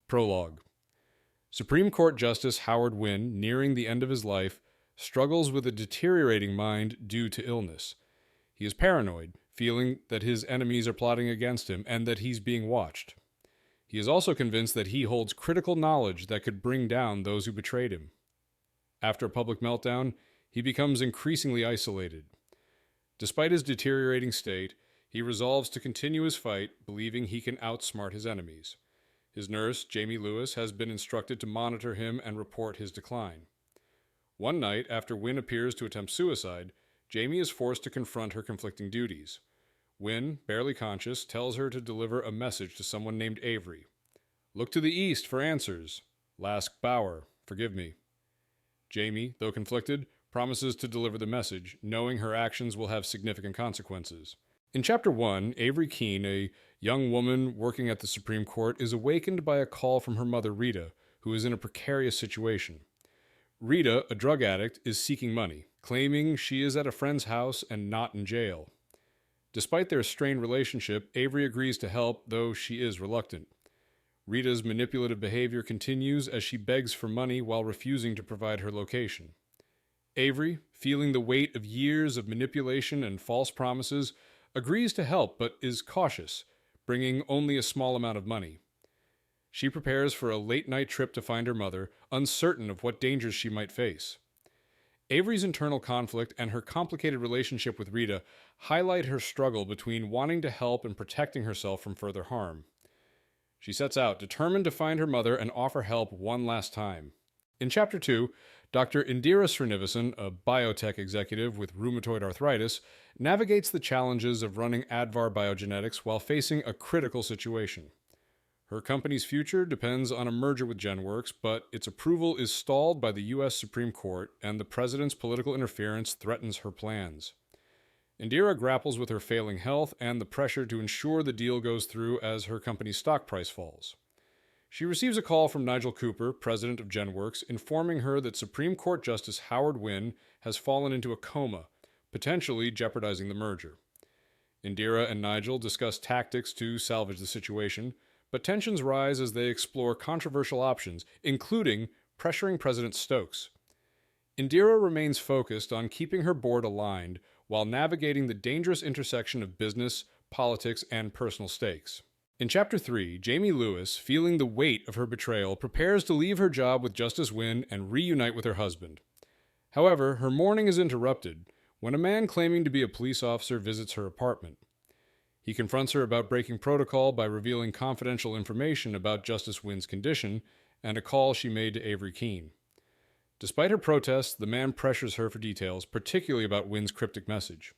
Prologue. Supreme Court Justice Howard Wynn, nearing the end of his life, struggles with a deteriorating mind due to illness. He is paranoid, feeling that his enemies are plotting against him and that he's being watched. He is also convinced that he holds critical knowledge that could bring down those who betrayed him. After a public meltdown, he becomes increasingly isolated. Despite his deteriorating state, he resolves to continue his fight, believing he can outsmart his enemies. His nurse, Jamie Lewis, has been instructed to monitor him and report his decline. One night, after Wynn appears to attempt suicide, Jamie is forced to confront her conflicting duties. Wynn, barely conscious, tells her to deliver a message to someone named Avery. "Look to the east for answers. Lask Bauer, forgive me." Jamie, though conflicted, promises to deliver the message, knowing her actions will have significant consequences. In Chapter 1, Avery Keene, a young woman working at the Supreme Court, is awakened by a call from her mother, Rita, who is in a precarious situation. Rita, a drug addict, is seeking money, claiming she is at a friend's house and not in jail. Despite their strained relationship, Avery agrees to help, though she is reluctant. Rita's manipulative behavior continues as she begs for money while refusing to provide her location. Avery, feeling the weight of years of manipulation and false promises, agrees to help but is cautious, bringing only a small amount of money. She prepares for a late-night trip to find her mother, uncertain of what dangers she might face. Avery's internal conflict and her complicated relationship with Rita highlight her struggle between wanting to help and protecting herself from further harm. She sets out, determined to find her mother and offer help one last time. In Chapter 2, Dr. Indira Srinivasan, a biotech executive with rheumatoid arthritis, navigates the challenges of running Advar Biogenetics while facing a critical situation. Her company's future depends on a merger with GenWorks, but its approval is stalled by the U.S. Supreme Court, and the president's political interference threatens her plans. Indira grapples with her failing health and the pressure to ensure the deal goes through as her company's stock price falls. She receives a call from Nigel Cooper, president of GenWorks, informing her that Supreme Court Justice Howard Wynn has fallen into a coma, potentially jeopardizing the merger. Indira and Nigel discuss tactics to salvage the situation, but tensions rise as they explore controversial options, including pressuring President Stokes. Indira remains focused on keeping her board aligned while navigating the dangerous intersection of business, politics, and personal stakes. In Chapter 3, Jamie Lewis, feeling the weight of her betrayal, prepares to leave her job with Justice Wynn and reunite with her husband. However, her mourning is interrupted when a man claiming to be a police officer visits her apartment. He confronts her about breaking protocol by revealing confidential information about Justice Wynn's condition and a call she made to Avery Keene. Despite her protests, the man pressures her for details, particularly about Wynn's cryptic message.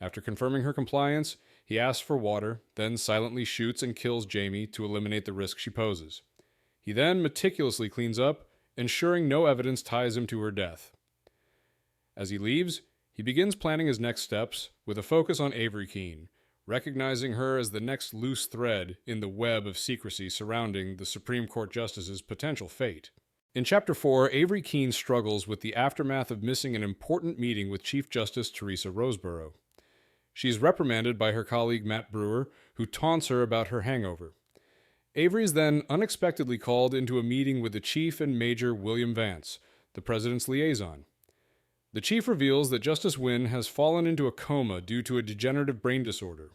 After confirming her compliance, he asks for water, then silently shoots and kills Jamie to eliminate the risk she poses. He then meticulously cleans up, ensuring no evidence ties him to her death. As he leaves, he begins planning his next steps with a focus on Avery Keene, recognizing her as the next loose thread in the web of secrecy surrounding the Supreme Court Justice's potential fate. In Chapter 4, Avery Keene struggles with the aftermath of missing an important meeting with Chief Justice Teresa Roseborough. She is reprimanded by her colleague Matt Brewer, who taunts her about her hangover. Avery is then unexpectedly called into a meeting with the Chief and Major William Vance, the President's liaison. The Chief reveals that Justice Wynn has fallen into a coma due to a degenerative brain disorder,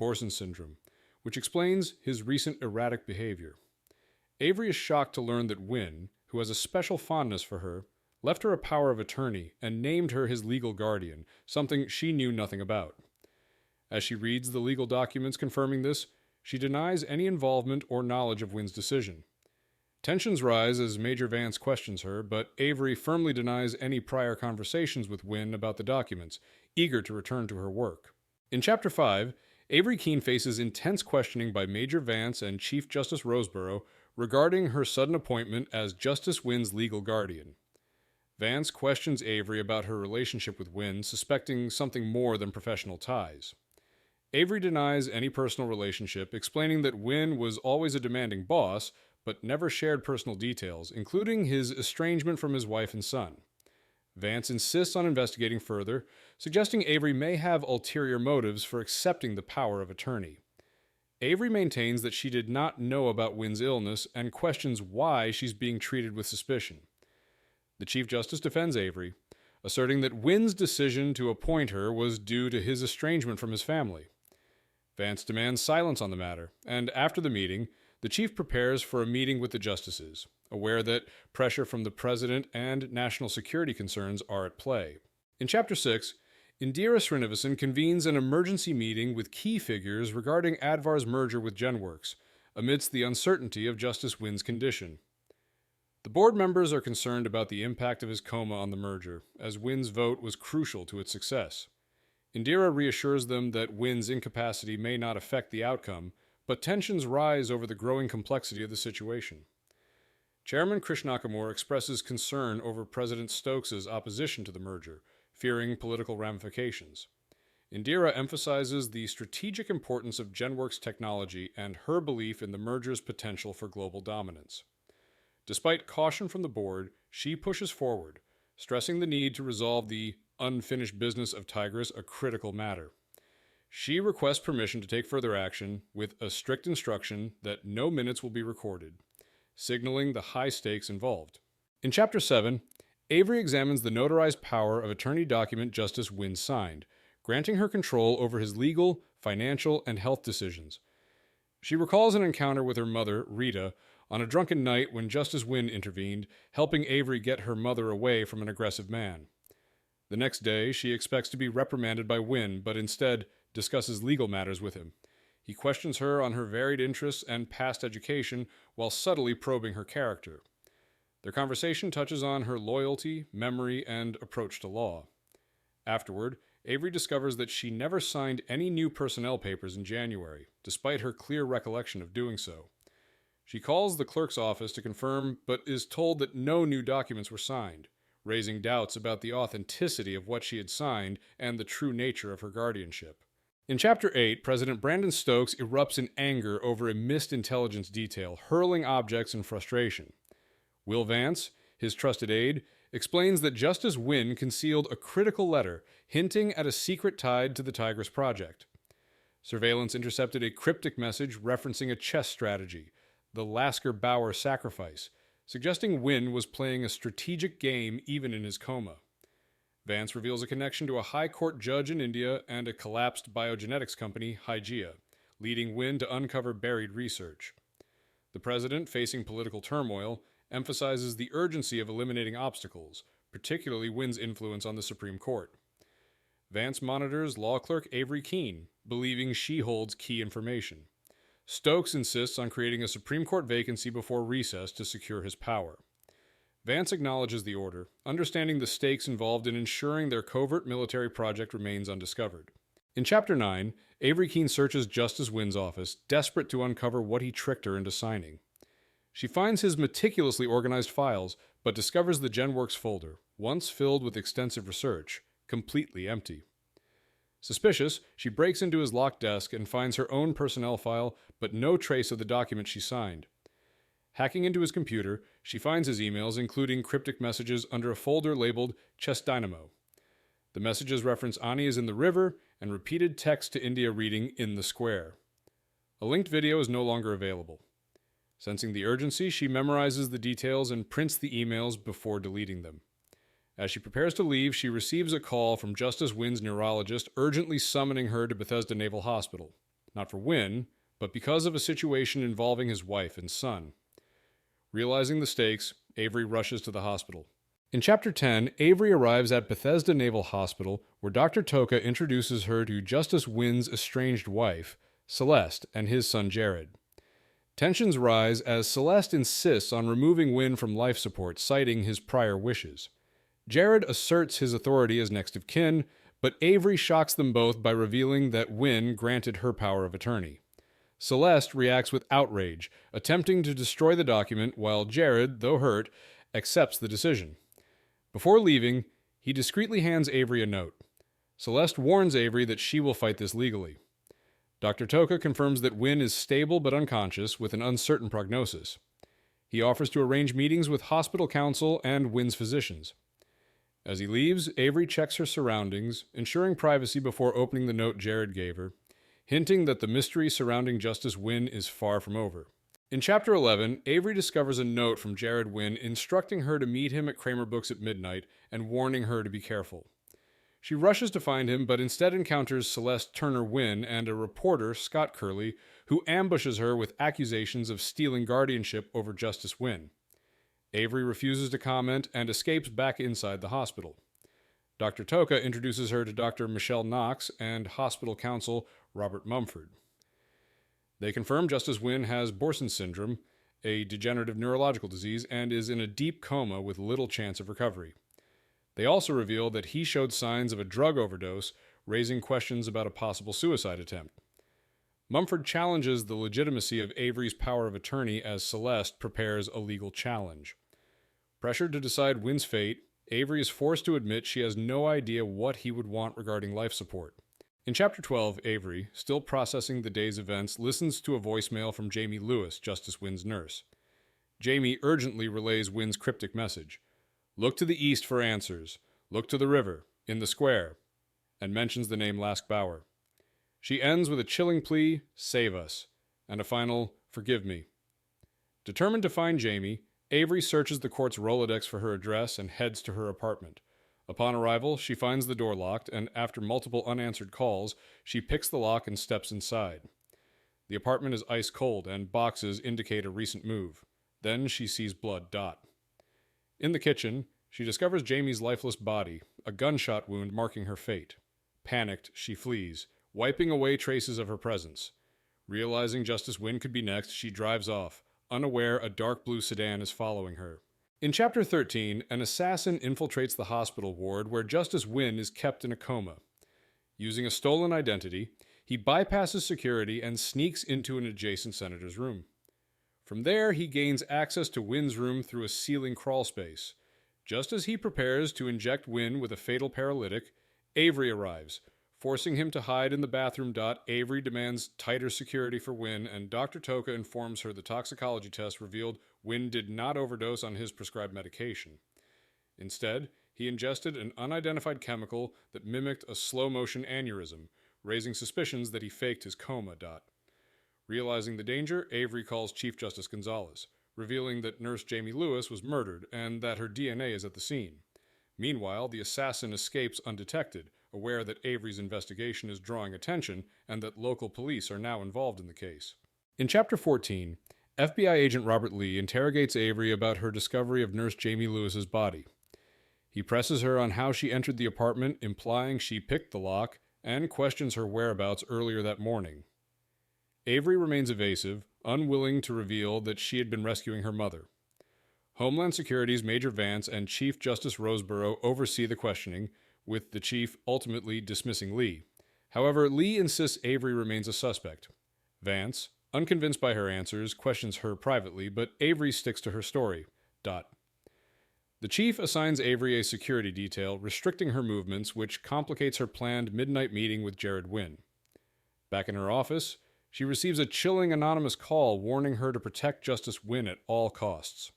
Borson syndrome, which explains his recent erratic behavior. Avery is shocked to learn that Wynn, who has a special fondness for her, left her a power of attorney and named her his legal guardian, something she knew nothing about. As she reads the legal documents confirming this, she denies any involvement or knowledge of Wynn's decision. Tensions rise as Major Vance questions her, but Avery firmly denies any prior conversations with Wynn about the documents, eager to return to her work. In Chapter 5, Avery Keene faces intense questioning by Major Vance and Chief Justice Roseborough regarding her sudden appointment as Justice Wynn's legal guardian. Vance questions Avery about her relationship with Wynn, suspecting something more than professional ties. Avery denies any personal relationship, explaining that Wynn was always a demanding boss, but never shared personal details, including his estrangement from his wife and son. Vance insists on investigating further, suggesting Avery may have ulterior motives for accepting the power of attorney. Avery maintains that she did not know about Wynn's illness and questions why she's being treated with suspicion. The Chief Justice defends Avery, asserting that Wynn's decision to appoint her was due to his estrangement from his family. Vance demands silence on the matter, and after the meeting, the Chief prepares for a meeting with the justices, aware that pressure from the President and national security concerns are at play. In Chapter 6, Indira Srinivasan convenes an emergency meeting with key figures regarding Advar's merger with GenWorks, amidst the uncertainty of Justice Wynn's condition. The board members are concerned about the impact of his coma on the merger, as Wynn's vote was crucial to its success. Indira reassures them that Wynn's incapacity may not affect the outcome, but tensions rise over the growing complexity of the situation. Chairman Krishnakumar expresses concern over President Stokes' opposition to the merger, fearing political ramifications. Indira emphasizes the strategic importance of GenWorks technology and her belief in the merger's potential for global dominance. Despite caution from the board, she pushes forward, stressing the need to resolve the unfinished business of Tigris, a critical matter. She requests permission to take further action with a strict instruction that no minutes will be recorded, signaling the high stakes involved. In Chapter 7, Avery examines the notarized power of attorney document Justice Wynn signed, granting her control over his legal, financial, and health decisions. She recalls an encounter with her mother, Rita, on a drunken night when Justice Wynn intervened, helping Avery get her mother away from an aggressive man. The next day, she expects to be reprimanded by Wynn, but instead discusses legal matters with him. He questions her on her varied interests and past education while subtly probing her character. Their conversation touches on her loyalty, memory, and approach to law. Afterward, Avery discovers that she never signed any new personnel papers in January, despite her clear recollection of doing so. She calls the clerk's office to confirm, but is told that no new documents were signed, raising doubts about the authenticity of what she had signed and the true nature of her guardianship. In Chapter 8, President Brandon Stokes erupts in anger over a missed intelligence detail, hurling objects in frustration. Will Vance, his trusted aide, explains that Justice Wynn concealed a critical letter hinting at a secret tied to the Tigris project. Surveillance intercepted a cryptic message referencing a chess strategy, the Lasker-Bauer sacrifice, suggesting Wynn was playing a strategic game even in his coma. Vance reveals a connection to a high court judge in India and a collapsed biogenetics company, Hygeia, leading Wynn to uncover buried research. The president, facing political turmoil, emphasizes the urgency of eliminating obstacles, particularly Wynn's influence on the Supreme Court. Vance monitors law clerk Avery Keene, believing she holds key information. Stokes insists on creating a Supreme Court vacancy before recess to secure his power. Vance acknowledges the order, understanding the stakes involved in ensuring their covert military project remains undiscovered. In Chapter 9, Avery Keene searches Justice Wynn's office, desperate to uncover what he tricked her into signing. She finds his meticulously organized files, but discovers the GenWorks folder, once filled with extensive research, completely empty. Suspicious, she breaks into his locked desk and finds her own personnel file, but no trace of the document she signed. Hacking into his computer, she finds his emails, including cryptic messages under a folder labeled Chess Dynamo. The messages reference Ani is in the river, and repeated text to India reading in the square. A linked video is no longer available. Sensing the urgency, she memorizes the details and prints the emails before deleting them. As she prepares to leave, she receives a call from Justice Wynn's neurologist urgently summoning her to Bethesda Naval Hospital. Not for Wynn, but because of a situation involving his wife and son. Realizing the stakes, Avery rushes to the hospital. In Chapter 10, Avery arrives at Bethesda Naval Hospital, where Dr. Toka introduces her to Justice Wynn's estranged wife, Celeste, and his son Jared. Tensions rise as Celeste insists on removing Wynn from life support, citing his prior wishes. Jared asserts his authority as next of kin, but Avery shocks them both by revealing that Wynn granted her power of attorney. Celeste reacts with outrage, attempting to destroy the document, while Jared, though hurt, accepts the decision. Before leaving, he discreetly hands Avery a note. Celeste warns Avery that she will fight this legally. Dr. Toka confirms that Wynn is stable but unconscious, with an uncertain prognosis. He offers to arrange meetings with hospital counsel and Wynn's physicians. As he leaves, Avery checks her surroundings, ensuring privacy before opening the note Jared gave her. hinting that the mystery surrounding Justice Wynn is far from over. In Chapter 11, Avery discovers a note from Jared Wynn instructing her to meet him at Kramer Books at midnight and warning her to be careful. She rushes to find him, but instead encounters Celeste Turner Wynn and a reporter, Scott Curley, who ambushes her with accusations of stealing guardianship over Justice Wynn. Avery refuses to comment and escapes back inside the hospital. Dr. Toka introduces her to Dr. Michelle Knox and hospital counsel Robert Mumford. They confirm Justice Wynn has Borson syndrome, a degenerative neurological disease, and is in a deep coma with little chance of recovery. They also reveal that he showed signs of a drug overdose, raising questions about a possible suicide attempt. Mumford challenges the legitimacy of Avery's power of attorney as Celeste prepares a legal challenge. Pressured to decide Wynn's fate, Avery is forced to admit she has no idea what he would want regarding life support. In Chapter 12, Avery, still processing the day's events, listens to a voicemail from Jamie Lewis, Justice Wynn's nurse. Jamie urgently relays Wynn's cryptic message. Look to the east for answers. Look to the river, in the square, and mentions the name Lask Bauer. She ends with a chilling plea, save us, and a final, forgive me. Determined to find Jamie, Avery searches the court's Rolodex for her address and heads to her apartment. Upon arrival, she finds the door locked, and after multiple unanswered calls, she picks the lock and steps inside. The apartment is ice cold, and boxes indicate a recent move. Then she sees blood. In the kitchen, she discovers Jamie's lifeless body, a gunshot wound marking her fate. Panicked, she flees, wiping away traces of her presence. Realizing Justice Wynn could be next, she drives off, unaware a dark blue sedan is following her. In Chapter 13, an assassin infiltrates the hospital ward where Justice Wynn is kept in a coma. Using a stolen identity, he bypasses security and sneaks into an adjacent senator's room. From there, he gains access to Wynn's room through a ceiling crawlspace. Just as he prepares to inject Wynn with a fatal paralytic, Avery arrives. Forcing him to hide in the bathroom. Avery demands tighter security for Wynn, and Dr. Toka informs her the toxicology test revealed Wynn did not overdose on his prescribed medication. Instead, he ingested an unidentified chemical that mimicked a slow-motion aneurysm, raising suspicions that he faked his coma. Realizing the danger, Avery calls Chief Justice Gonzalez, revealing that Nurse Jamie Lewis was murdered and that her DNA is at the scene. Meanwhile, the assassin escapes undetected, aware that Avery's investigation is drawing attention and that local police are now involved in the case. In Chapter 14, FBI agent Robert Lee interrogates Avery about her discovery of Nurse Jamie Lewis's body. He presses her on how she entered the apartment, implying she picked the lock, and questions her whereabouts earlier that morning. Avery remains evasive, unwilling to reveal that she had been rescuing her mother. Homeland Security's Major Vance and Chief Justice Roseborough oversee the questioning, with the chief ultimately dismissing Lee. However, Lee insists Avery remains a suspect. Vance, unconvinced by her answers, questions her privately, but Avery sticks to her story. The chief assigns Avery a security detail, restricting her movements, which complicates her planned midnight meeting with Jared Wynn. Back in her office, she receives a chilling anonymous call warning her to protect Justice Wynn at all costs.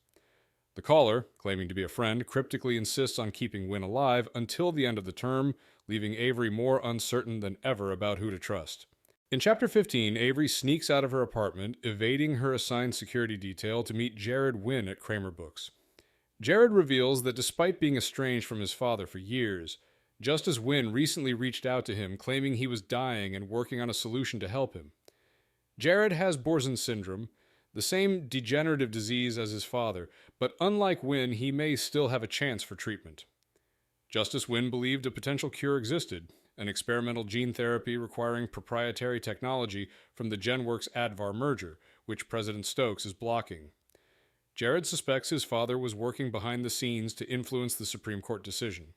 The caller, claiming to be a friend, cryptically insists on keeping Wynn alive until the end of the term, leaving Avery more uncertain than ever about who to trust. In Chapter 15, Avery sneaks out of her apartment, evading her assigned security detail to meet Jared Wynn at Kramer Books. Jared reveals that despite being estranged from his father for years, Justice Wynn recently reached out to him, claiming he was dying and working on a solution to help him. Jared has Borson syndrome, the same degenerative disease as his father, but unlike Wynn, he may still have a chance for treatment. Justice Wynn believed a potential cure existed, an experimental gene therapy requiring proprietary technology from the GenWorks Advar merger, which President Stokes is blocking. Jared suspects his father was working behind the scenes to influence the Supreme Court decision.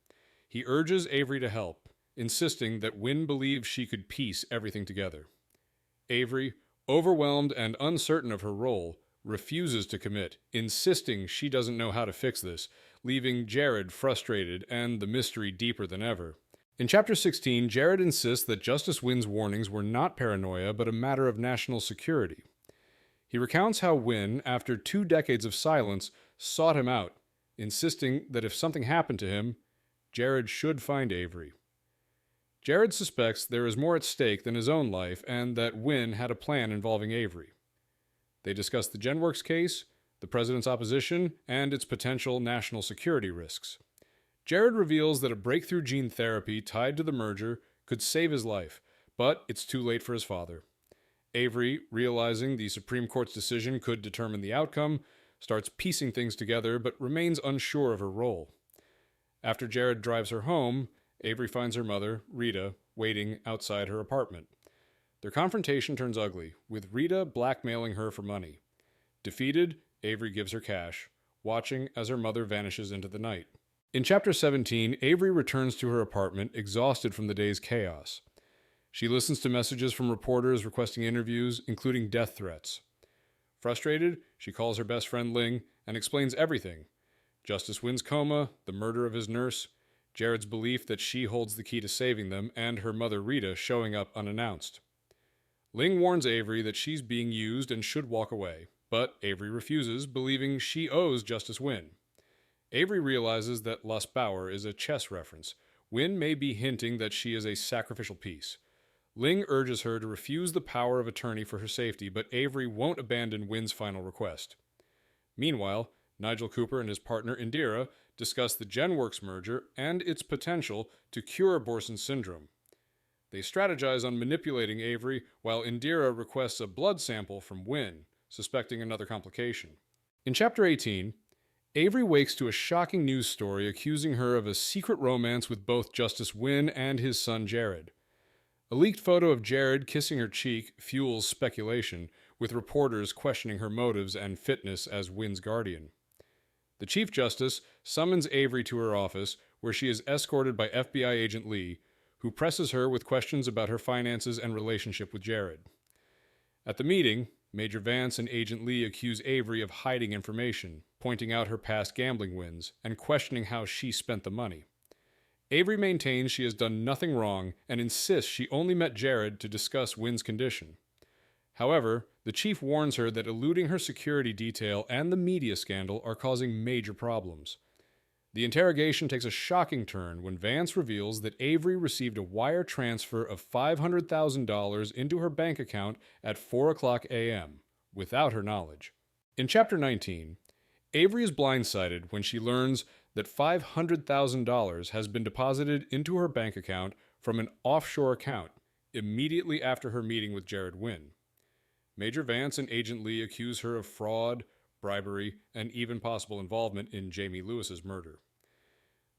He urges Avery to help, insisting that Wynn believes she could piece everything together. Avery, overwhelmed and uncertain of her role, refuses to commit, insisting she doesn't know how to fix this, leaving Jared frustrated and the mystery deeper than ever. In Chapter 16, Jared insists that Justice Wynn's warnings were not paranoia but a matter of national security. He recounts how Wynn, after 2 decades of silence, sought him out, insisting that if something happened to him, Jared should find Avery. Jared suspects there is more at stake than his own life and that Wynn had a plan involving Avery. They discuss the GenWorks case, the president's opposition, and its potential national security risks. Jared reveals that a breakthrough gene therapy tied to the merger could save his life, but it's too late for his father. Avery, realizing the Supreme Court's decision could determine the outcome, starts piecing things together but remains unsure of her role. After Jared drives her home, Avery finds her mother, Rita, waiting outside her apartment. Their confrontation turns ugly, with Rita blackmailing her for money. Defeated, Avery gives her cash, watching as her mother vanishes into the night. In Chapter 17, Avery returns to her apartment, exhausted from the day's chaos. She listens to messages from reporters requesting interviews, including death threats. Frustrated, she calls her best friend Ling and explains everything: Justice Wynn's coma, the murder of his nurse, Jared's belief that she holds the key to saving them, and her mother Rita showing up unannounced. Ling warns Avery that she's being used and should walk away, but Avery refuses, believing she owes Justice Wynn. Avery realizes that Lus Bauer is a chess reference. Wynn may be hinting that she is a sacrificial piece. Ling urges her to refuse the power of attorney for her safety, but Avery won't abandon Wynn's final request. Meanwhile, Nigel Cooper and his partner Indira discuss the GenWorks merger and its potential to cure Borson syndrome. They strategize on manipulating Avery, while Indira requests a blood sample from Wynn, suspecting another complication. In Chapter 18, Avery wakes to a shocking news story accusing her of a secret romance with both Justice Wynn and his son Jared. A leaked photo of Jared kissing her cheek fuels speculation, with reporters questioning her motives and fitness as Wynn's guardian. The Chief Justice summons Avery to her office, where she is escorted by FBI agent Lee, who presses her with questions about her finances and relationship with Jared. At the meeting, Major Vance and Agent Lee accuse Avery of hiding information, pointing out her past gambling wins, and questioning how she spent the money. Avery maintains she has done nothing wrong and insists she only met Jared to discuss Wynn's condition. However, the chief warns her that eluding her security detail and the media scandal are causing major problems. The interrogation takes a shocking turn when Vance reveals that Avery received a wire transfer of $500,000 into her bank account at 4:00 a.m., without her knowledge. In Chapter 19, Avery is blindsided when she learns that $500,000 has been deposited into her bank account from an offshore account immediately after her meeting with Jared Wynn. Major Vance and Agent Lee accuse her of fraud, bribery, and even possible involvement in Jamie Lewis's murder.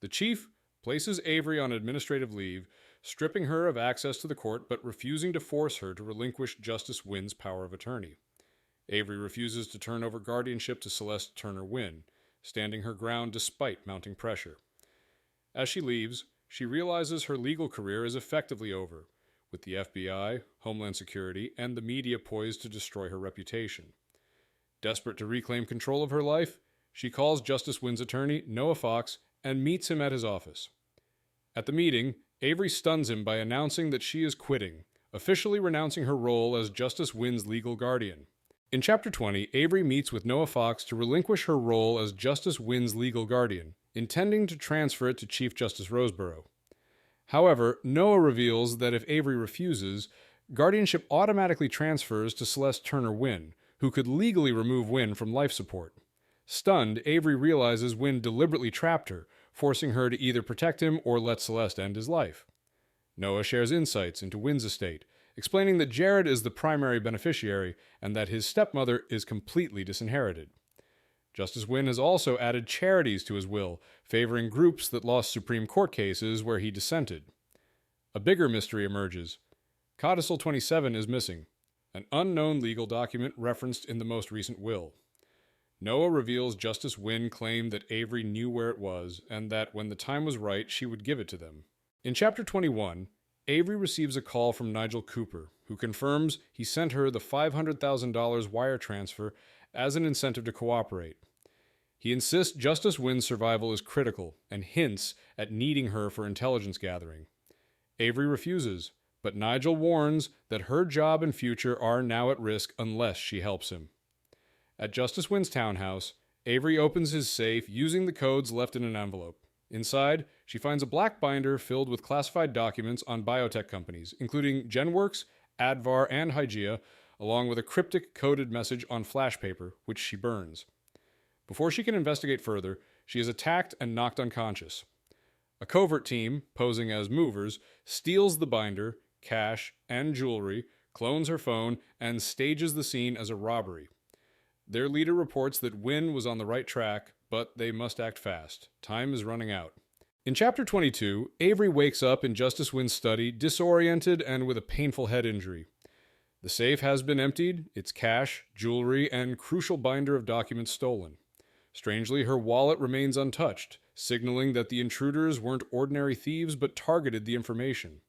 The chief places Avery on administrative leave, stripping her of access to the court but refusing to force her to relinquish Justice Wynn's power of attorney. Avery refuses to turn over guardianship to Celeste Turner Wynn, standing her ground despite mounting pressure. As she leaves, she realizes her legal career is effectively over, with the FBI, Homeland Security, and the media poised to destroy her reputation. Desperate to reclaim control of her life, she calls Justice Wynn's attorney, Noah Fox, and meets him at his office. At the meeting, Avery stuns him by announcing that she is quitting, officially renouncing her role as Justice Wynn's legal guardian. In Chapter 20, Avery meets with Noah Fox to relinquish her role as Justice Wynn's legal guardian, intending to transfer it to Chief Justice Roseborough. However, Noah reveals that if Avery refuses, guardianship automatically transfers to Celeste Turner Wynn, who could legally remove Wynn from life support. Stunned, Avery realizes Wynn deliberately trapped her, forcing her to either protect him or let Celeste end his life. Noah shares insights into Wynn's estate, explaining that Jared is the primary beneficiary and that his stepmother is completely disinherited. Justice Wynn has also added charities to his will, favoring groups that lost Supreme Court cases where he dissented. A bigger mystery emerges. Codicil 27 is missing, an unknown legal document referenced in the most recent will. Noah reveals Justice Wynn claimed that Avery knew where it was, and that when the time was right, she would give it to them. In Chapter 21, Avery receives a call from Nigel Cooper, who confirms he sent her the $500,000 wire transfer as an incentive to cooperate. He insists Justice Wynn's survival is critical and hints at needing her for intelligence gathering. Avery refuses, but Nigel warns that her job and future are now at risk unless she helps him. At Justice Wynn's townhouse, Avery opens his safe using the codes left in an envelope. Inside, she finds a black binder filled with classified documents on biotech companies, including GenWorks, Advar, and Hygieia, along with a cryptic coded message on flash paper, which she burns. Before she can investigate further, she is attacked and knocked unconscious. A covert team, posing as movers, steals the binder, cash, and jewelry, clones her phone, and stages the scene as a robbery. Their leader reports that Wynn was on the right track, but they must act fast. Time is running out. In Chapter 22, Avery wakes up in Justice Wynn's study, disoriented and with a painful head injury. The safe has been emptied, its cash, jewelry, and crucial binder of documents stolen. Strangely, her wallet remains untouched, signaling that the intruders weren't ordinary thieves but targeted the information.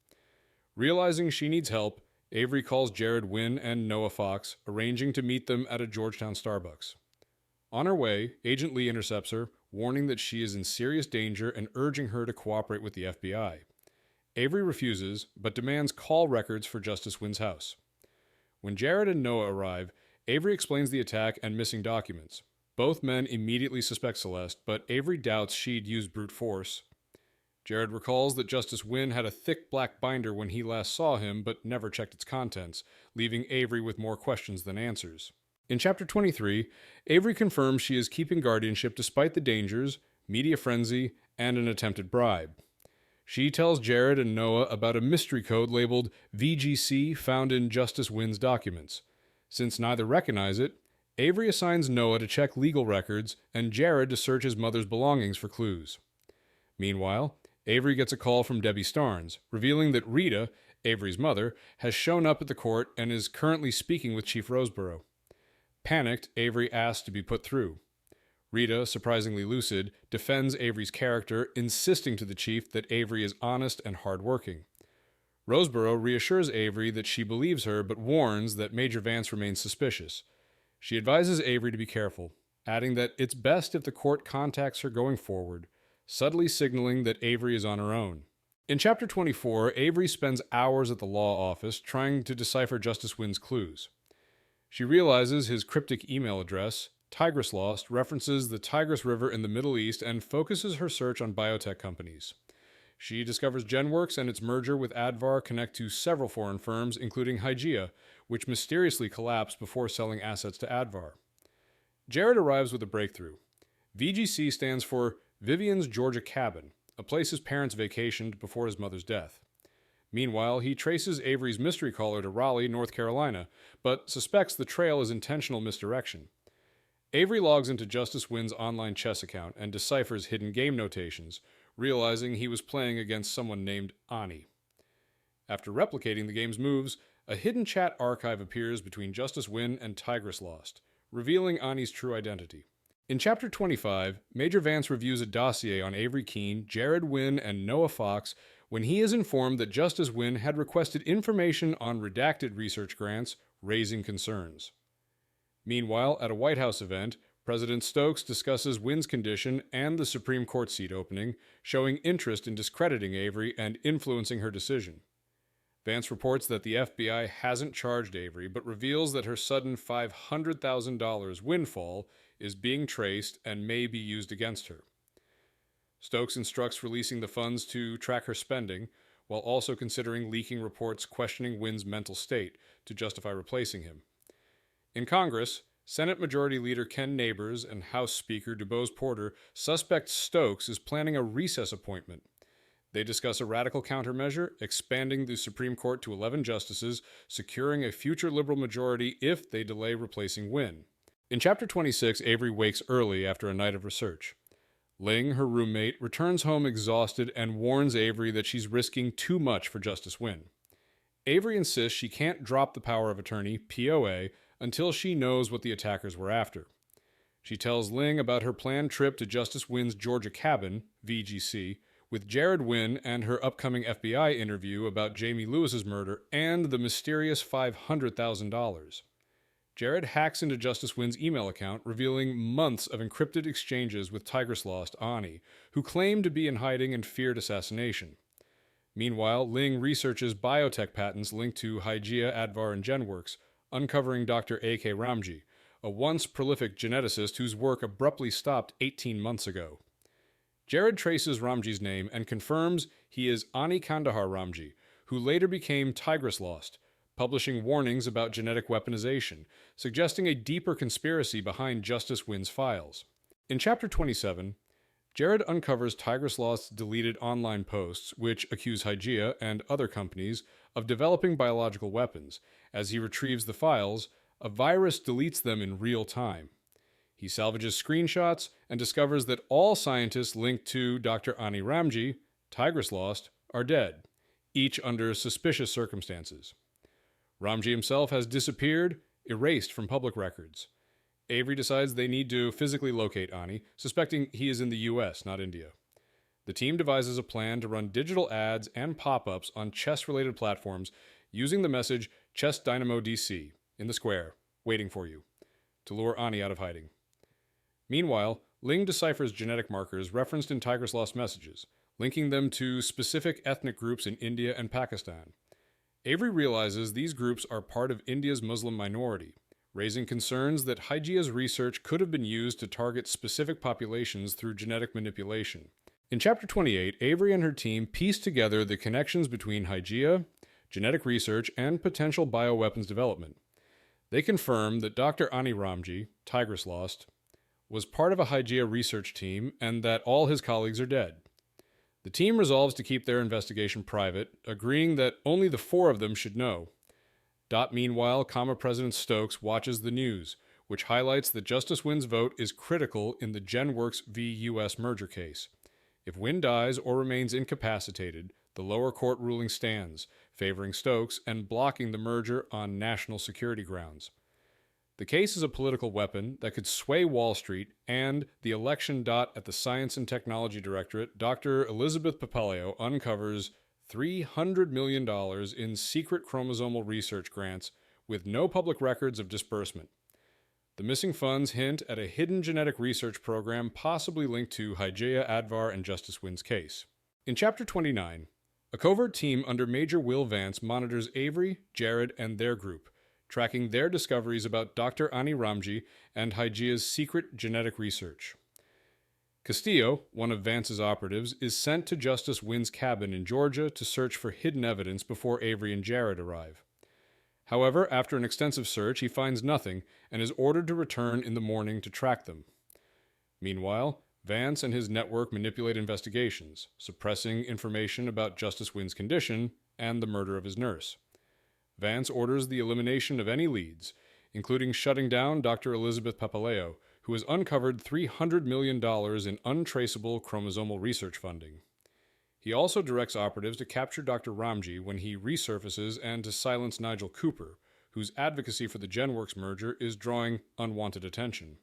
Realizing she needs help, Avery calls Jared Wynn and Noah Fox, arranging to meet them at a Georgetown Starbucks. On her way, Agent Lee intercepts her, warning that she is in serious danger and urging her to cooperate with the FBI. Avery refuses, but demands call records for Justice Wynn's house. When Jared and Noah arrive, Avery explains the attack and missing documents. Both men immediately suspect Celeste, but Avery doubts she'd used brute force. Jared recalls that Justice Wynn had a thick black binder when he last saw him, but never checked its contents, leaving Avery with more questions than answers. In Chapter 23, Avery confirms she is keeping guardianship despite the dangers, media frenzy, and an attempted bribe. She tells Jared and Noah about a mystery code labeled VGC found in Justice Wynn's documents. Since neither recognize it, Avery assigns Noah to check legal records and Jared to search his mother's belongings for clues. Meanwhile, Avery gets a call from Debbie Starnes, revealing that Rita, Avery's mother, has shown up at the court and is currently speaking with Chief Roseborough. Panicked, Avery asks to be put through. Rita, surprisingly lucid, defends Avery's character, insisting to the chief that Avery is honest and hardworking. Roseborough reassures Avery that she believes her, but warns that Major Vance remains suspicious. She advises Avery to be careful, adding that it's best if the court contacts her going forward, subtly signaling that Avery is on her own. In Chapter 24, Avery spends hours at the law office trying to decipher Justice Wynn's clues. She realizes his cryptic email address, Tigris Lost, references the Tigris River in the Middle East and focuses her search on biotech companies. She discovers GenWorks and its merger with Advar connect to several foreign firms, including Hygieia, which mysteriously collapsed before selling assets to Advar. Jared arrives with a breakthrough. VGC stands for Vivian's Georgia Cabin, a place his parents vacationed before his mother's death. Meanwhile, he traces Avery's mystery caller to Raleigh, North Carolina, but suspects the trail is intentional misdirection. Avery logs into Justice Wynn's online chess account and deciphers hidden game notations, realizing he was playing against someone named Ani. After replicating the game's moves, a hidden chat archive appears between Justice Wynn and Tigris Lost, revealing Ani's true identity. In Chapter 25, Major Vance reviews a dossier on Avery Keene, Jared Wynn, and Noah Fox when he is informed that Justice Wynn had requested information on redacted research grants, raising concerns. Meanwhile, at a White House event, President Stokes discusses Wynn's condition and the Supreme Court seat opening, showing interest in discrediting Avery and influencing her decision. Vance reports that the FBI hasn't charged Avery, but reveals that her sudden $500,000 windfall is being traced and may be used against her. Stokes instructs releasing the funds to track her spending, while also considering leaking reports questioning Wynn's mental state to justify replacing him. In Congress, Senate Majority Leader Ken Nabors and House Speaker DuBose Porter suspect Stokes is planning a recess appointment. They discuss a radical countermeasure, expanding the Supreme Court to 11 justices, securing a future liberal majority if they delay replacing Wynn. In Chapter 26, Avery wakes early after a night of research. Ling, her roommate, returns home exhausted and warns Avery that she's risking too much for Justice Wynn. Avery insists she can't drop the power of attorney, POA, until she knows what the attackers were after. She tells Ling about her planned trip to Justice Wynn's Georgia Cabin, VGC, with Jared Wynn and her upcoming FBI interview about Jamie Lewis's murder and the mysterious $500,000. Jared hacks into Justice Wynn's email account, revealing months of encrypted exchanges with Tigris Lost Ani, who claimed to be in hiding and feared assassination. Meanwhile, Ling researches biotech patents linked to Hygieia, Advar, and GenWorks, uncovering Dr. A.K. Ramji, a once prolific geneticist whose work abruptly stopped 18 months ago. Jared traces Ramji's name and confirms he is Ani Kandahar Ramji, who later became Tigris Lost, publishing warnings about genetic weaponization, suggesting a deeper conspiracy behind Justice Wynn's files. In Chapter 27, Jared uncovers Tigris Lost's deleted online posts, which accuse Hygeia and other companies of developing biological weapons. As he retrieves the files, a virus deletes them in real time. He salvages screenshots and discovers that all scientists linked to Dr. Ani Ramji, Tigris Lost, are dead, each under suspicious circumstances. Ramji himself has disappeared, erased from public records. Avery decides they need to physically locate Ani, suspecting he is in the US, not India. The team devises a plan to run digital ads and pop-ups on chess-related platforms using the message Chess Dynamo DC in the square, waiting for you, to lure Ani out of hiding. Meanwhile, Ling deciphers genetic markers referenced in Tigris Lost messages, linking them to specific ethnic groups in India and Pakistan. Avery realizes these groups are part of India's Muslim minority, raising concerns that Hygeia's research could have been used to target specific populations through genetic manipulation. In Chapter 28, Avery and her team piece together the connections between Hygeia, genetic research, and potential bioweapons development. They confirm that Dr. Ani Ramji, Tigris Lost, was part of a Hygeia research team and that all his colleagues are dead. The team resolves to keep their investigation private, agreeing that only the 4 of them should know. Meanwhile, Coma President Stokes watches the news, which highlights that Justice Wynn's vote is critical in the GenWorks v. U.S. merger case. If Wynn dies or remains incapacitated, the lower court ruling stands, favoring Stokes and blocking the merger on national security grounds. The case is a political weapon that could sway Wall Street, and the election dot at the Science and Technology Directorate, Dr. Elizabeth Papaleo, uncovers $300 million in secret chromosomal research grants with no public records of disbursement. The missing funds hint at a hidden genetic research program possibly linked to Hygeia, Advar, and Justice Wynn's case. In Chapter 29, a covert team under Major Will Vance monitors Avery, Jared, and their group, tracking their discoveries about Dr. Ani Ramji and Hygeia's secret genetic research. Castillo, one of Vance's operatives, is sent to Justice Wynn's cabin in Georgia to search for hidden evidence before Avery and Jared arrive. However, after an extensive search, he finds nothing and is ordered to return in the morning to track them. Meanwhile, Vance and his network manipulate investigations, suppressing information about Justice Wynn's condition and the murder of his nurse. Vance orders the elimination of any leads, including shutting down Dr. Elizabeth Papaleo, who has uncovered $300 million in untraceable chromosomal research funding. He also directs operatives to capture Dr. Ramji when he resurfaces and to silence Nigel Cooper, whose advocacy for the GenWorks merger is drawing unwanted attention.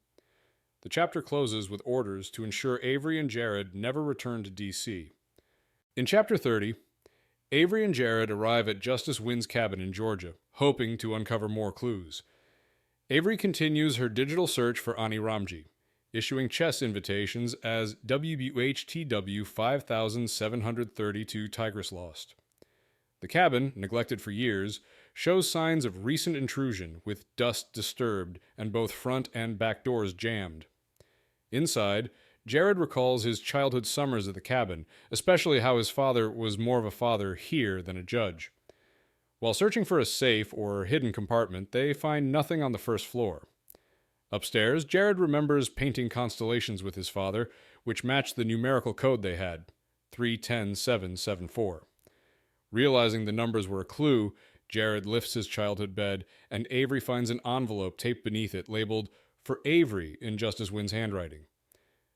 The chapter closes with orders to ensure Avery and Jared never return to D.C. In Chapter 30, Avery and Jared arrive at Justice Wynn's cabin in Georgia, hoping to uncover more clues. Avery continues her digital search for Ani Ramji, issuing chess invitations as WBHTW 5730 to Tigris Lost. The cabin, neglected for years, shows signs of recent intrusion, with dust disturbed and both front and back doors jammed. Inside, Jared recalls his childhood summers at the cabin, especially how his father was more of a father here than a judge. While searching for a safe or hidden compartment, they find nothing on the first floor. Upstairs, Jared remembers painting constellations with his father, which matched the numerical code they had, 310774. Realizing the numbers were a clue, Jared lifts his childhood bed, and Avery finds an envelope taped beneath it labeled, "For Avery," in Justice Wynn's handwriting.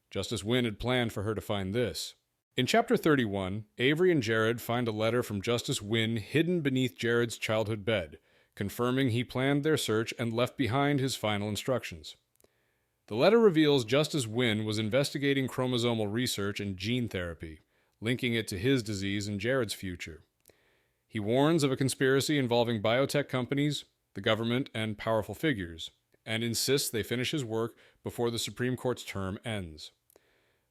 Justice Wynn had planned for her to find this. In Chapter 31, Avery and Jared find a letter from Justice Wynn hidden beneath Jared's childhood bed, confirming he planned their search and left behind his final instructions. The letter reveals Justice Wynn was investigating chromosomal research and gene therapy, linking it to his disease and Jared's future. He warns of a conspiracy involving biotech companies, the government, and powerful figures, and insists they finish his work before the Supreme Court's term ends.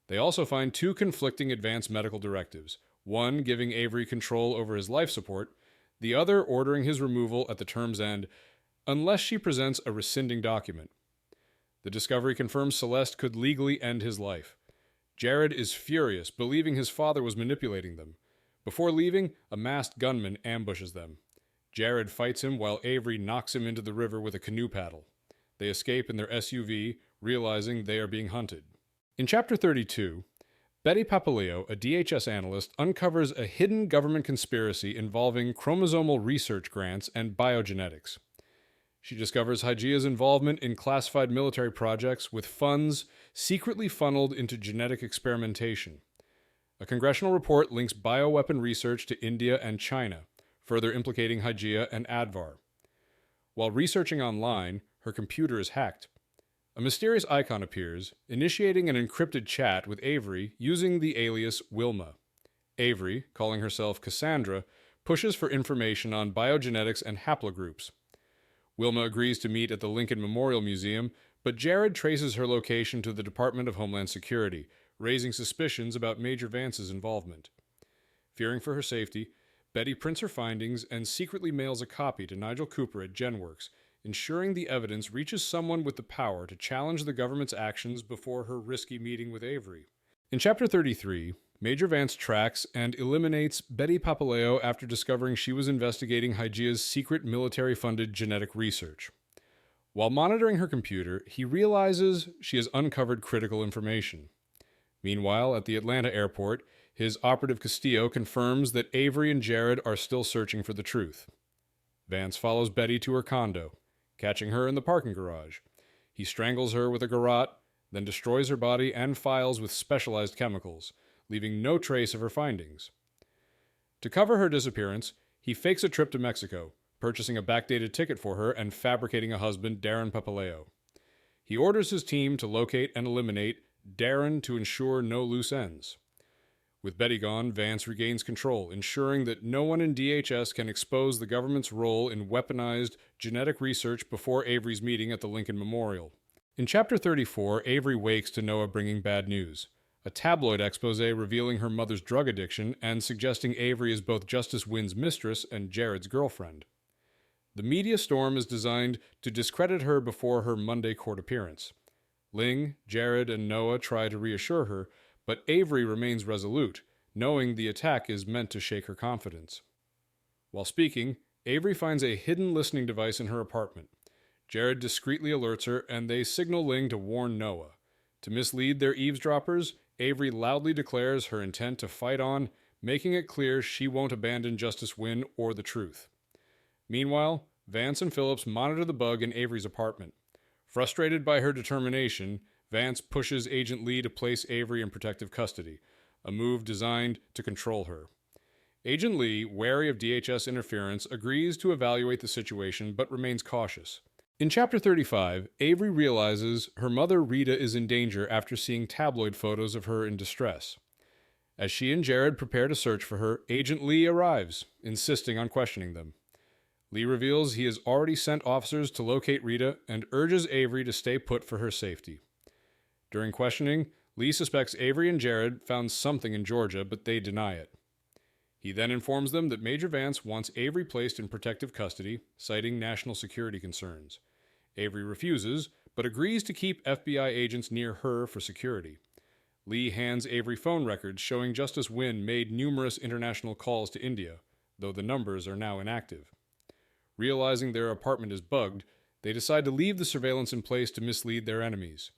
They also find 2 conflicting advance medical directives, one giving Avery control over his life support, the other ordering his removal at the term's end, unless she presents a rescinding document. The discovery confirms Celeste could legally end his life. Jared is furious, believing his father was manipulating them. Before leaving, a masked gunman ambushes them. Jared fights him while Avery knocks him into the river with a canoe paddle. They escape in their SUV, realizing they are being hunted. In Chapter 32, Betty Papaleo, a DHS analyst, uncovers a hidden government conspiracy involving chromosomal research grants and biogenetics. She discovers Hygiea's involvement in classified military projects with funds secretly funneled into genetic experimentation. A congressional report links bioweapon research to India and China, further implicating Hygeia and Advar. While researching online, her computer is hacked. A mysterious icon appears, initiating an encrypted chat with Avery using the alias Wilma. Avery, calling herself Cassandra, pushes for information on biogenetics and haplogroups. Wilma agrees to meet at the Lincoln Memorial Museum, but Jared traces her location to the Department of Homeland Security, raising suspicions about Major Vance's involvement. Fearing for her safety, Betty prints her findings and secretly mails a copy to Nigel Cooper at GenWorks, ensuring the evidence reaches someone with the power to challenge the government's actions before her risky meeting with Avery. In Chapter 33, Major Vance tracks and eliminates Betty Papaleo after discovering she was investigating Hygeia's secret military-funded genetic research. While monitoring her computer, he realizes she has uncovered critical information. Meanwhile, at the Atlanta airport, his operative Castillo confirms that Avery and Jared are still searching for the truth. Vance follows Betty to her condo, catching her in the parking garage. He strangles her with a garrote, then destroys her body and files with specialized chemicals, leaving no trace of her findings. To cover her disappearance, he fakes a trip to Mexico, purchasing a backdated ticket for her and fabricating a husband, Darren Papaleo. He orders his team to locate and eliminate Darren to ensure no loose ends. With Betty gone, Vance regains control, ensuring that no one in DHS can expose the government's role in weaponized genetic research before Avery's meeting at the Lincoln Memorial. In Chapter 34, Avery wakes to Noah bringing bad news. A tabloid expose revealing her mother's drug addiction and suggesting Avery is both Justice Wynn's mistress and Jared's girlfriend. The media storm is designed to discredit her before her Monday court appearance. Ling, Jared, and Noah try to reassure her, but Avery remains resolute, knowing the attack is meant to shake her confidence. While speaking, Avery finds a hidden listening device in her apartment. Jared discreetly alerts her, and they signal Ling to warn Noah. To mislead their eavesdroppers, Avery loudly declares her intent to fight on, making it clear she won't abandon Justice Wynn or the truth. Meanwhile, Vance and Phillips monitor the bug in Avery's apartment. Frustrated by her determination, Vance pushes Agent Lee to place Avery in protective custody, a move designed to control her. Agent Lee, wary of DHS interference, agrees to evaluate the situation but remains cautious. In Chapter 35, Avery realizes her mother Rita is in danger after seeing tabloid photos of her in distress. As she and Jared prepare to search for her, Agent Lee arrives, insisting on questioning them. Lee reveals he has already sent officers to locate Rita and urges Avery to stay put for her safety. During questioning, Lee suspects Avery and Jared found something in Georgia, but they deny it. He then informs them that Major Vance wants Avery placed in protective custody, citing national security concerns. Avery refuses, but agrees to keep FBI agents near her for security. Lee hands Avery phone records showing Justice Wynn made numerous international calls to India, though the numbers are now inactive. Realizing their apartment is bugged, they decide to leave the surveillance in place to mislead their enemies.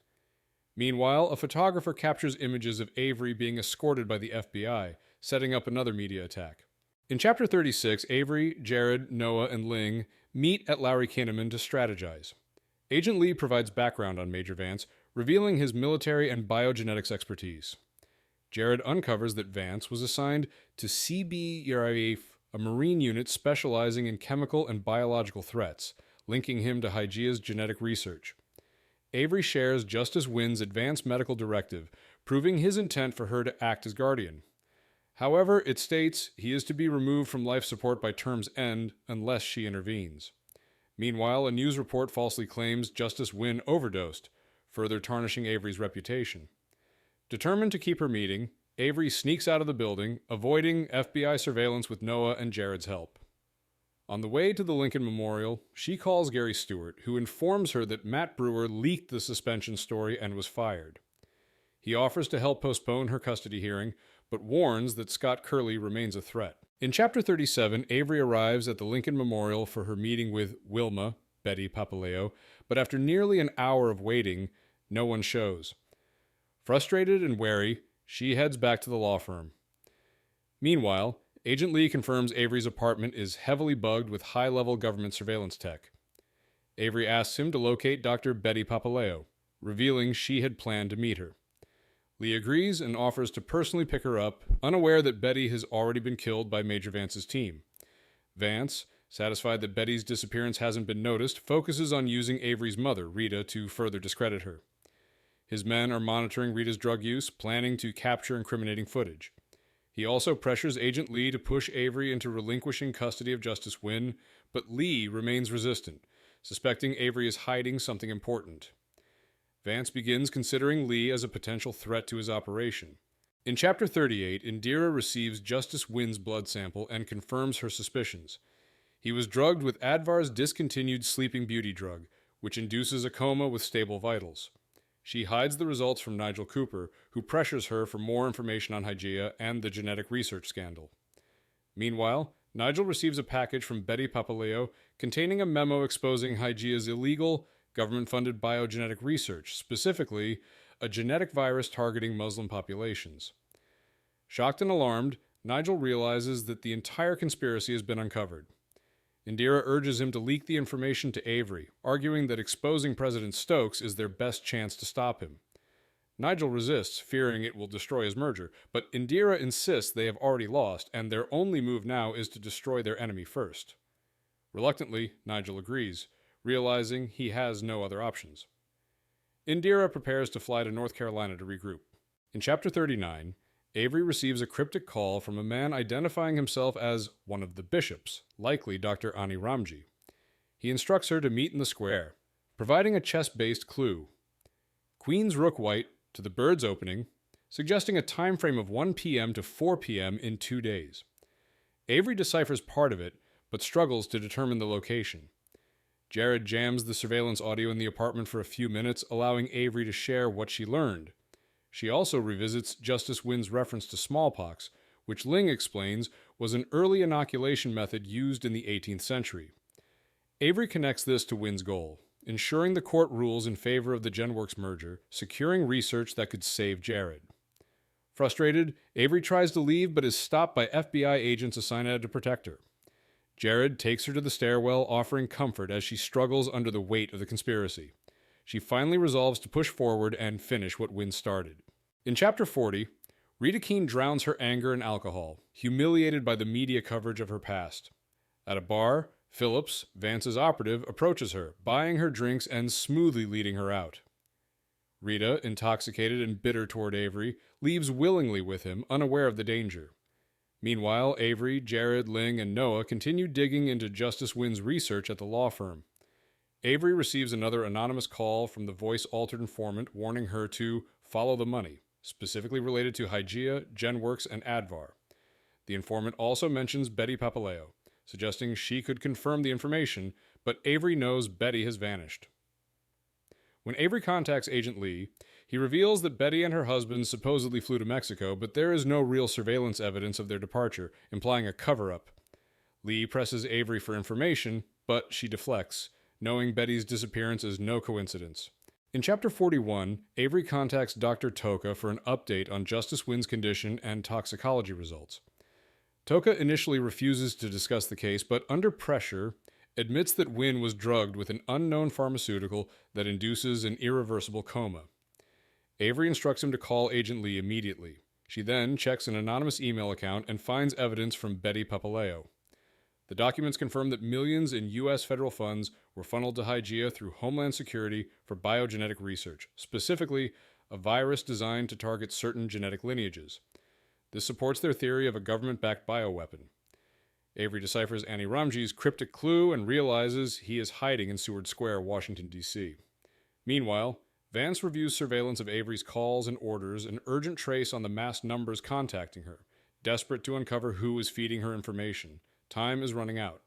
Meanwhile, a photographer captures images of Avery being escorted by the FBI, setting up another media attack. In Chapter 36, Avery, Jared, Noah, and Ling meet at Lowry Kinnaman to strategize. Agent Lee provides background on Major Vance, revealing his military and biogenetics expertise. Jared uncovers that Vance was assigned to CB Yaraif, a Marine unit specializing in chemical and biological threats, linking him to Hygeia's genetic research. Avery shares Justice Wynn's advanced medical directive, proving his intent for her to act as guardian. However, it states he is to be removed from life support by term's end unless she intervenes. Meanwhile, a news report falsely claims Justice Wynn overdosed, further tarnishing Avery's reputation. Determined to keep her meeting, Avery sneaks out of the building, avoiding FBI surveillance with Noah and Jared's help. On the way to the Lincoln Memorial, she calls Gary Stewart, who informs her that Matt Brewer leaked the suspension story and was fired. He offers to help postpone her custody hearing, but warns that Scott Curley remains a threat. In Chapter 37, Avery arrives at the Lincoln Memorial for her meeting with Wilma, Betty Papaleo, but after nearly an hour of waiting, no one shows. Frustrated and wary, she heads back to the law firm. Meanwhile, Agent Lee confirms Avery's apartment is heavily bugged with high-level government surveillance tech. Avery asks him to locate Dr. Betty Papaleo, revealing she had planned to meet her. Lee agrees and offers to personally pick her up, unaware that Betty has already been killed by Major Vance's team. Vance, satisfied that Betty's disappearance hasn't been noticed, focuses on using Avery's mother, Rita, to further discredit her. His men are monitoring Rita's drug use, planning to capture incriminating footage. He also pressures Agent Lee to push Avery into relinquishing custody of Justice Wynn, but Lee remains resistant, suspecting Avery is hiding something important. Vance begins considering Lee as a potential threat to his operation. In Chapter 38, Indira receives Justice Wynn's blood sample and confirms her suspicions. He was drugged with Advar's discontinued sleeping beauty drug, which induces a coma with stable vitals. She hides the results from Nigel Cooper, who pressures her for more information on Hygeia and the genetic research scandal. Meanwhile, Nigel receives a package from Betty Papaleo containing a memo exposing Hygeia's illegal, government-funded biogenetic research, specifically a genetic virus targeting Muslim populations. Shocked and alarmed, Nigel realizes that the entire conspiracy has been uncovered. Indira urges him to leak the information to Avery, arguing that exposing President Stokes is their best chance to stop him. Nigel resists, fearing it will destroy his merger, but Indira insists they have already lost, and their only move now is to destroy their enemy first. Reluctantly, Nigel agrees, realizing he has no other options. Indira prepares to fly to North Carolina to regroup. In Chapter 39, Avery receives a cryptic call from a man identifying himself as one of the bishops, likely Dr. Ani Ramji. He instructs her to meet in the square, providing a chess-based clue. Queen's Rook White to the bird's opening, suggesting a time frame of 1 p.m. to 4 p.m. in 2 days. Avery deciphers part of it, but struggles to determine the location. Jared jams the surveillance audio in the apartment for a few minutes, allowing Avery to share what she learned. She also revisits Justice Wynn's reference to smallpox, which Ling explains was an early inoculation method used in the 18th century. Avery connects this to Wynn's goal, ensuring the court rules in favor of the GenWorks merger, securing research that could save Jared. Frustrated, Avery tries to leave but is stopped by FBI agents assigned to protect her. Jared takes her to the stairwell, offering comfort as she struggles under the weight of the conspiracy. She finally resolves to push forward and finish what Wynn started. In Chapter 40, Rita Keene drowns her anger in alcohol, humiliated by the media coverage of her past. At a bar, Phillips, Vance's operative, approaches her, buying her drinks and smoothly leading her out. Rita, intoxicated and bitter toward Avery, leaves willingly with him, unaware of the danger. Meanwhile, Avery, Jared, Ling, and Noah continue digging into Justice Wynn's research at the law firm. Avery receives another anonymous call from the voice-altered informant warning her to follow the money, specifically related to Hygeia, GenWorks, and Advar. The informant also mentions Betty Papaleo, suggesting she could confirm the information, but Avery knows Betty has vanished. When Avery contacts Agent Lee, he reveals that Betty and her husband supposedly flew to Mexico, but there is no real surveillance evidence of their departure, implying a cover-up. Lee presses Avery for information, but she deflects, knowing Betty's disappearance is no coincidence. In Chapter 41, Avery contacts Dr. Toka for an update on Justice Wynn's condition and toxicology results. Toka initially refuses to discuss the case, but under pressure, admits that Wynn was drugged with an unknown pharmaceutical that induces an irreversible coma. Avery instructs him to call Agent Lee immediately. She then checks an anonymous email account and finds evidence from Betty Papaleo. The documents confirm that millions in U.S. federal funds were funneled to Hygeia through Homeland Security for biogenetic research, specifically a virus designed to target certain genetic lineages. This supports their theory of a government-backed bioweapon. Avery deciphers Ani Ramji's cryptic clue and realizes he is hiding in Seward Square, Washington, D.C. Meanwhile, Vance reviews surveillance of Avery's calls and orders, an urgent trace on the mass numbers contacting her, desperate to uncover who is feeding her information. Time is running out.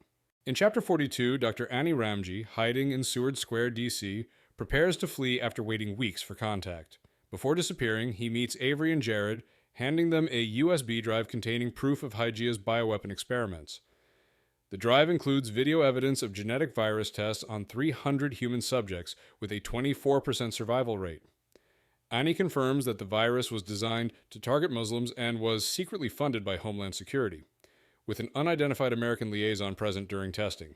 In Chapter 42, Dr. Ani Ramji, hiding in Seward Square, D.C., prepares to flee after waiting weeks for contact. Before disappearing, he meets Avery and Jared, handing them a USB drive containing proof of Hygiea's bioweapon experiments. The drive includes video evidence of genetic virus tests on 300 human subjects with a 24% survival rate. Ani confirms that the virus was designed to target Muslims and was secretly funded by Homeland Security, with an unidentified American liaison present during testing.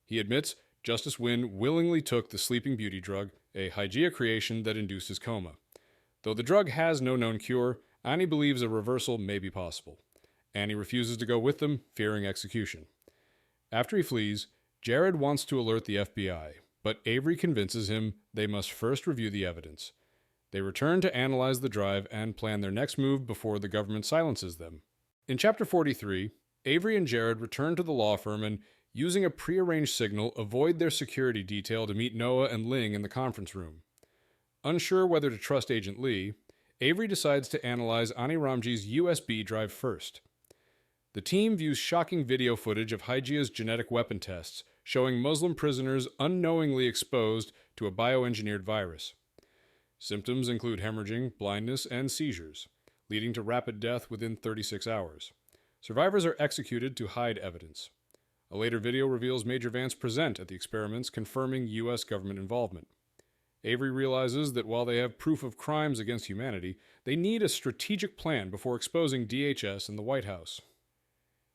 He admits Justice Wynn willingly took the Sleeping Beauty drug, a Hygeia creation that induced his coma. Though the drug has no known cure, Ani believes a reversal may be possible. Ani refuses to go with them, fearing execution. After he flees, Jared wants to alert the FBI, but Avery convinces him they must first review the evidence. They return to analyze the drive and plan their next move before the government silences them. In Chapter 43, Avery and Jared return to the law firm and, using a prearranged signal, avoid their security detail to meet Noah and Ling in the conference room. Unsure whether to trust Agent Lee, Avery decides to analyze Ani Ramji's USB drive first. The team views shocking video footage of Hygeia's genetic weapon tests, showing Muslim prisoners unknowingly exposed to a bioengineered virus. Symptoms include hemorrhaging, blindness, and seizures, leading to rapid death within 36 hours. Survivors are executed to hide evidence. A later video reveals Major Vance present at the experiments, confirming U.S. government involvement. Avery realizes that while they have proof of crimes against humanity, they need a strategic plan before exposing DHS and the White House.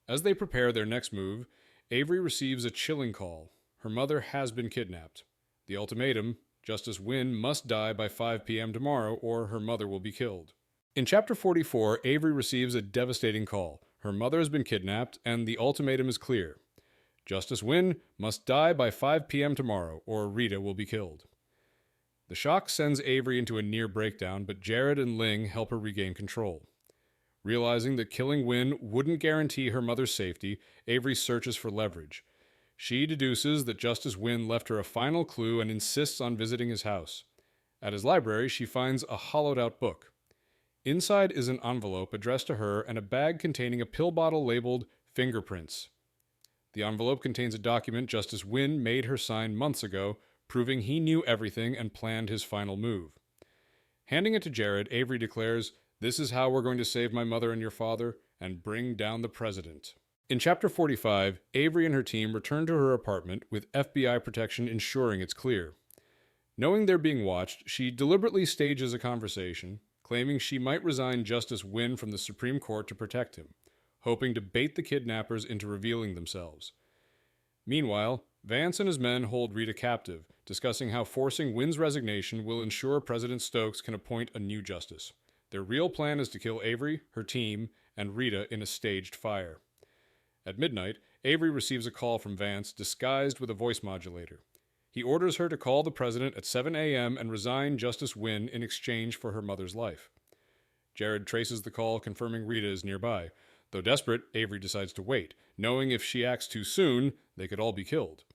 As they prepare their next move, Avery receives a chilling call. Her mother has been kidnapped. The ultimatum: Justice Wynn must die by 5 p.m. tomorrow or her mother will be killed. In Chapter 44, Avery receives a devastating call. Her mother has been kidnapped, and the ultimatum is clear. Justice Wynn must die by 5 p.m. tomorrow, or Rita will be killed. The shock sends Avery into a near breakdown, but Jared and Ling help her regain control. Realizing that killing Wynn wouldn't guarantee her mother's safety, Avery searches for leverage. She deduces that Justice Wynn left her a final clue and insists on visiting his house. At his library, she finds a hollowed-out book. Inside is an envelope addressed to her and a bag containing a pill bottle labeled Fingerprints. The envelope contains a document Justice Wynn made her sign months ago, proving he knew everything and planned his final move. Handing it to Jared, Avery declares, "This is how we're going to save my mother and your father and bring down the president." In Chapter 45, Avery and her team return to her apartment with FBI protection ensuring it's clear. Knowing they're being watched, she deliberately stages a conversation, claiming she might resign Justice Wynn from the Supreme Court to protect him, hoping to bait the kidnappers into revealing themselves. Meanwhile, Vance and his men hold Rita captive, discussing how forcing Wynn's resignation will ensure President Stokes can appoint a new justice. Their real plan is to kill Avery, her team, and Rita in a staged fire. At midnight, Avery receives a call from Vance, disguised with a voice modulator. He orders her to call the president at 7 a.m. and resign Justice Wynn in exchange for her mother's life. Jared traces the call, confirming Rita is nearby. Though desperate, Avery decides to wait, knowing if she acts too soon, they could all be killed.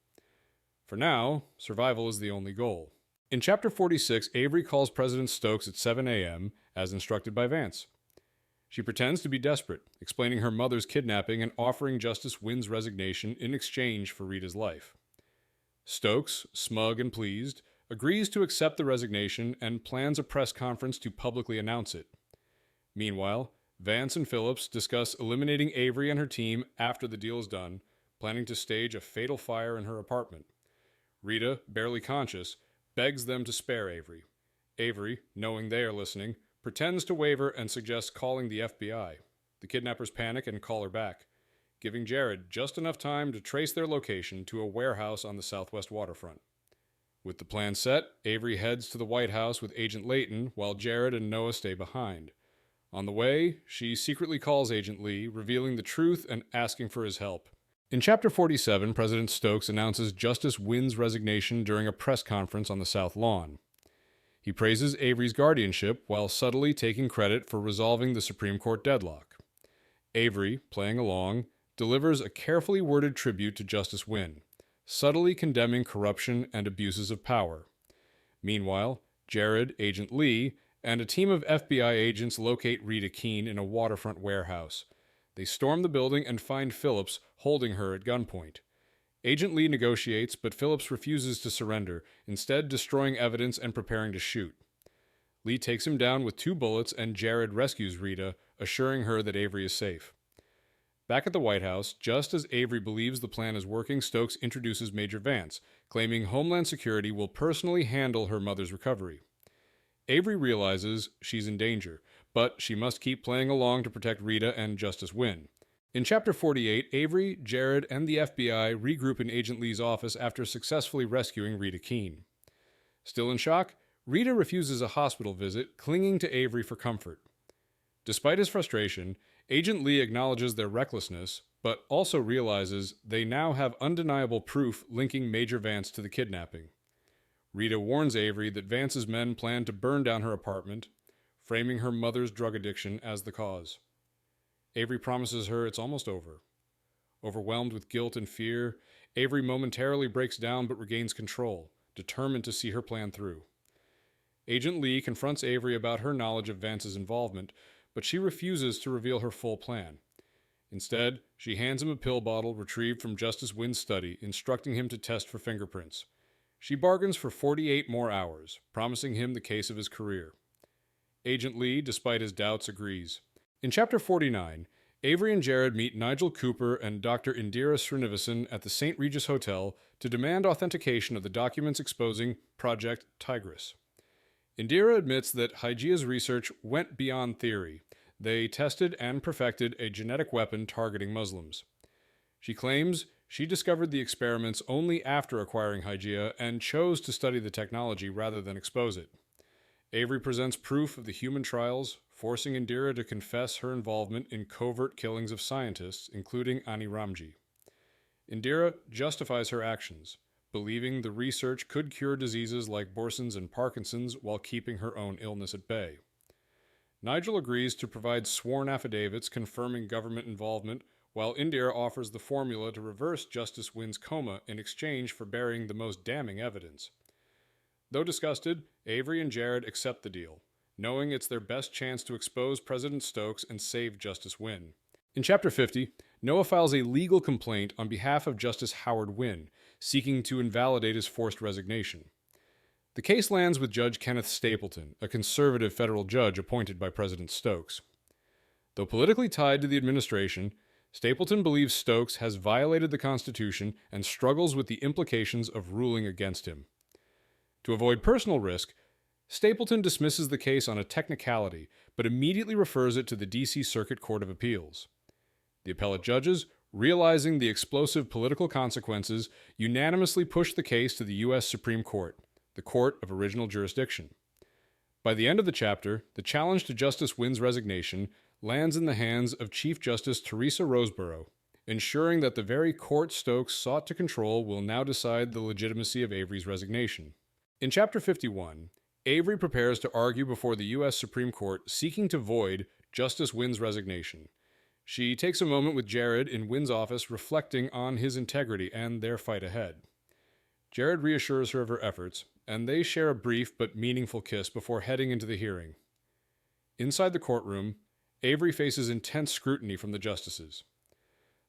For now, survival is the only goal. In Chapter 46, Avery calls President Stokes at 7 a.m., as instructed by Vance. She pretends to be desperate, explaining her mother's kidnapping and offering Justice Wynn's resignation in exchange for Rita's life. Stokes, smug and pleased, agrees to accept the resignation and plans a press conference to publicly announce it. Meanwhile, Vance and Phillips discuss eliminating Avery and her team after the deal is done, planning to stage a fatal fire in her apartment. Rita, barely conscious, begs them to spare Avery. Avery, knowing they are listening, pretends to waver and suggests calling the FBI. The kidnappers panic and call her back, giving Jared just enough time to trace their location to a warehouse on the southwest waterfront. With the plan set, Avery heads to the White House with Agent Layton, while Jared and Noah stay behind. On the way, she secretly calls Agent Lee, revealing the truth and asking for his help. In Chapter 47, President Stokes announces Justice Wynn's resignation during a press conference on the South Lawn. He praises Avery's guardianship while subtly taking credit for resolving the Supreme Court deadlock. Avery, playing along, delivers a carefully worded tribute to Justice Wynn, subtly condemning corruption and abuses of power. Meanwhile, Jared, Agent Lee, and a team of FBI agents locate Avery Keene in a waterfront warehouse. They storm the building and find Phillips holding her at gunpoint. Agent Lee negotiates, but Phillips refuses to surrender, instead destroying evidence and preparing to shoot. Lee takes him down with 2 bullets and Jared rescues Rita, assuring her that Avery is safe. Back at the White House, just as Avery believes the plan is working, Stokes introduces Major Vance, claiming Homeland Security will personally handle her mother's recovery. Avery realizes she's in danger, but she must keep playing along to protect Rita and Justice Wynn. In Chapter 48, Avery, Jared, and the FBI regroup in Agent Lee's office after successfully rescuing Rita Keene. Still in shock, Rita refuses a hospital visit, clinging to Avery for comfort. Despite his frustration, Agent Lee acknowledges their recklessness, but also realizes they now have undeniable proof linking Major Vance to the kidnapping. Rita warns Avery that Vance's men plan to burn down her apartment, framing her mother's drug addiction as the cause. Avery promises her it's almost over. Overwhelmed with guilt and fear, Avery momentarily breaks down but regains control, determined to see her plan through. Agent Lee confronts Avery about her knowledge of Vance's involvement, but she refuses to reveal her full plan. Instead, she hands him a pill bottle retrieved from Justice Wynn's study, instructing him to test for fingerprints. She bargains for 48 more hours, promising him the case of his career. Agent Lee, despite his doubts, agrees. In Chapter 49, Avery and Jared meet Nigel Cooper and Dr. Indira Srinivasan at the St. Regis Hotel to demand authentication of the documents exposing Project Tigris. Indira admits that Hygea's research went beyond theory. They tested and perfected a genetic weapon targeting Muslims. She claims she discovered the experiments only after acquiring Hygea and chose to study the technology rather than expose it. Avery presents proof of the human trials, forcing Indira to confess her involvement in covert killings of scientists, including Ani Ramji. Indira justifies her actions, believing the research could cure diseases like Borson's and Parkinson's while keeping her own illness at bay. Nigel agrees to provide sworn affidavits confirming government involvement, while Indira offers the formula to reverse Justice Wynn's coma in exchange for burying the most damning evidence. Though disgusted, Avery and Jared accept the deal, knowing it's their best chance to expose President Stokes and save Justice Wynn. In Chapter 50, Noah files a legal complaint on behalf of Justice Howard Wynn, seeking to invalidate his forced resignation. The case lands with Judge Kenneth Stapleton, a conservative federal judge appointed by President Stokes. Though politically tied to the administration, Stapleton believes Stokes has violated the Constitution and struggles with the implications of ruling against him. To avoid personal risk, Stapleton dismisses the case on a technicality, but immediately refers it to the D.C. Circuit Court of Appeals. The appellate judges, realizing the explosive political consequences, unanimously push the case to the U.S. Supreme Court, the court of original jurisdiction. By the end of the chapter, the challenge to Justice Wynn's resignation lands in the hands of Chief Justice Teresa Roseborough, ensuring that the very court Stokes sought to control will now decide the legitimacy of Avery's resignation. In Chapter 51, Avery prepares to argue before the U.S. Supreme Court seeking to void Justice Wynn's resignation. She takes a moment with Jared in Wynn's office, reflecting on his integrity and their fight ahead. Jared reassures her of her efforts, and they share a brief but meaningful kiss before heading into the hearing. Inside the courtroom, Avery faces intense scrutiny from the justices.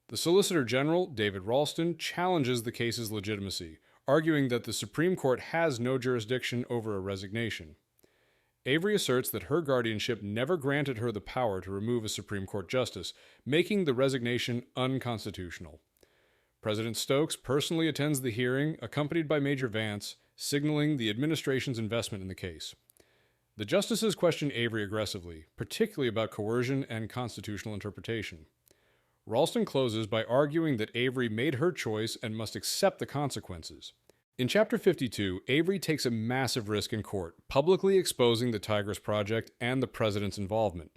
The Solicitor General, David Ralston, challenges the case's legitimacy, arguing that the Supreme Court has no jurisdiction over a resignation. Avery asserts that her guardianship never granted her the power to remove a Supreme Court justice, making the resignation unconstitutional. President Stokes personally attends the hearing, accompanied by Major Vance, signaling the administration's investment in the case. The justices question Avery aggressively, particularly about coercion and constitutional interpretation. Ralston closes by arguing that Avery made her choice and must accept the consequences. In Chapter 52, Avery takes a massive risk in court, publicly exposing the Tigris Project and the president's involvement.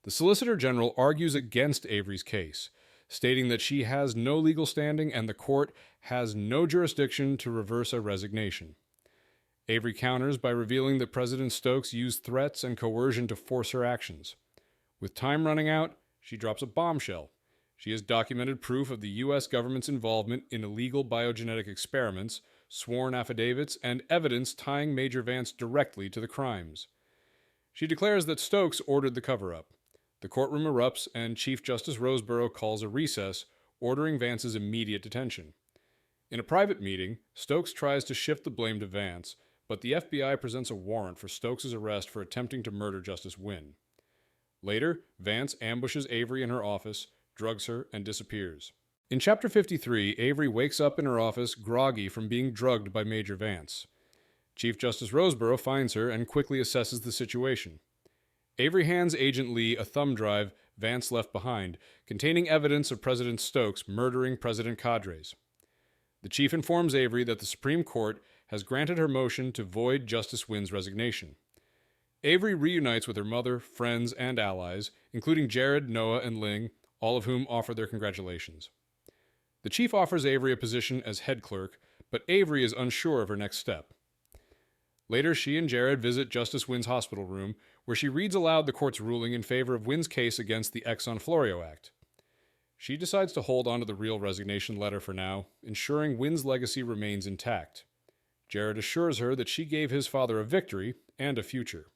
The Solicitor General argues against Avery's case, stating that she has no legal standing and the court has no jurisdiction to reverse a resignation. Avery counters by revealing that President Stokes used threats and coercion to force her actions. With time running out, she drops a bombshell. She has documented proof of the U.S. government's involvement in illegal biogenetic experiments, sworn affidavits, and evidence tying Major Vance directly to the crimes. She declares that Stokes ordered the cover-up. The courtroom erupts, and Chief Justice Roseborough calls a recess, ordering Vance's immediate detention. In a private meeting, Stokes tries to shift the blame to Vance, but the FBI presents a warrant for Stokes' arrest for attempting to murder Justice Wynn. Later, Vance ambushes Avery in her office, drugs her, and disappears. In Chapter 53, Avery wakes up in her office groggy from being drugged by Major Vance. Chief Justice Roseborough finds her and quickly assesses the situation. Avery hands Agent Lee a thumb drive Vance left behind, containing evidence of President Stokes murdering President Cadres. The chief informs Avery that the Supreme Court has granted her motion to void Justice Wynn's resignation. Avery reunites with her mother, friends, and allies, including Jared, Noah, and Ling, all of whom offer their congratulations. The chief offers Avery a position as head clerk, but Avery is unsure of her next step. Later, she and Jared visit Justice Wynn's hospital room, where she reads aloud the court's ruling in favor of Wynn's case against the Exxon Florio Act. She decides to hold on to the real resignation letter for now, ensuring Wynn's legacy remains intact. Jared assures her that she gave his father a victory and a future.